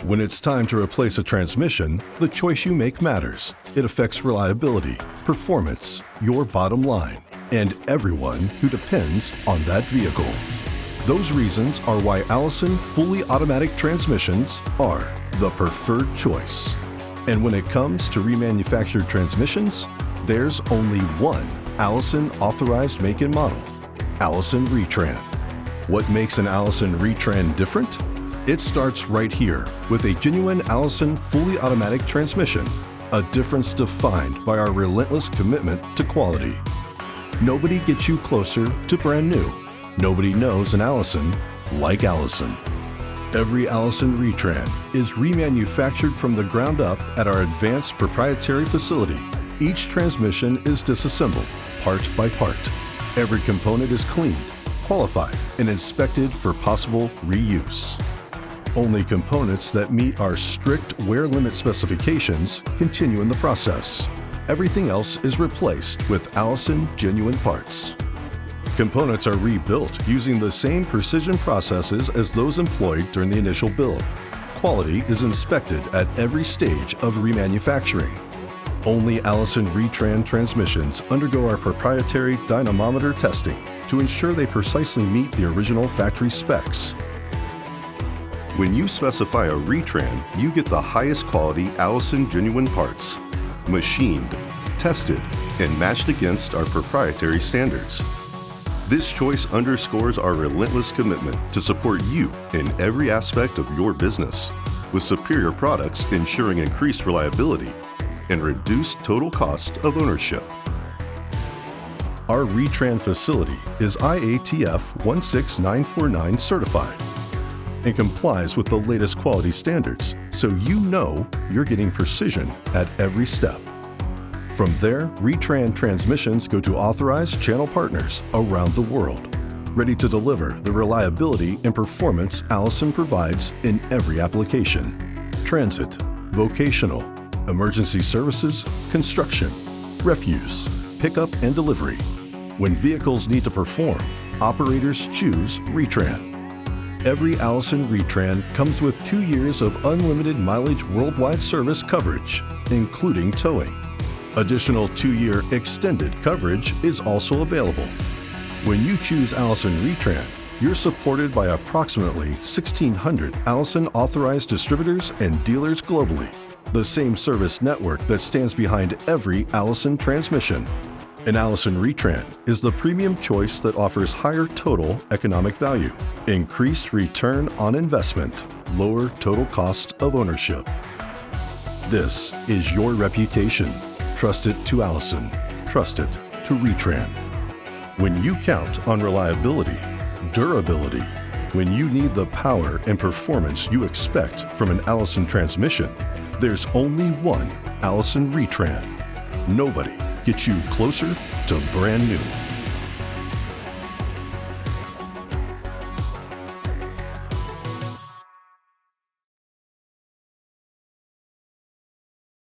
When it's time to replace a transmission, the choice you make matters. It affects reliability, performance, your bottom line, and everyone who depends on that vehicle. Those reasons are why Allison fully automatic transmissions are the preferred choice. And when it comes to remanufactured transmissions, there's only one Allison authorized make and model, Allison ReTran. What makes an Allison ReTran different? It starts right here with a genuine Allison fully automatic transmission, a difference defined by our relentless commitment to quality. Nobody gets you closer to brand new. Nobody knows an Allison like Allison. Every Allison ReTran is remanufactured from the ground up at our advanced proprietary facility. Each transmission is disassembled, part by part. Every component is cleaned, qualified, and inspected for possible reuse. Only components that meet our strict wear limit specifications continue in the process. Everything else is replaced with Allison Genuine Parts. Components are rebuilt using the same precision processes as those employed during the initial build. Quality is inspected at every stage of remanufacturing. Only Allison ReTran transmissions undergo our proprietary dynamometer testing to ensure they precisely meet the original factory specs. When you specify a ReTran, you get the highest quality Allison Genuine Parts, machined, tested, and matched against our proprietary standards. This choice underscores our relentless commitment to support you in every aspect of your business, with superior products ensuring increased reliability and reduced total cost of ownership. Our ReTran facility is IATF 16949 certified and complies with the latest quality standards, so you know you're getting precision at every step. From there, ReTran transmissions go to authorized channel partners around the world, ready to deliver the reliability and performance Allison provides in every application. Transit, vocational, emergency services, construction, refuse, pickup and delivery. When vehicles need to perform, operators choose ReTran. Every Allison ReTran comes with 2 years of unlimited mileage worldwide service coverage, including towing. Additional 2-year extended coverage is also available. When you choose Allison ReTran, you're supported by approximately 1,600 Allison authorized distributors and dealers globally, the same service network that stands behind every Allison transmission. An Allison ReTran is the premium choice that offers higher total economic value, increased return on investment, lower total cost of ownership. This is your reputation. Trust it to Allison. Trust it to ReTran. When you count on reliability, durability, when you need the power and performance you expect from an Allison transmission, there's only one Allison ReTran. Nobody gets you closer to brand new.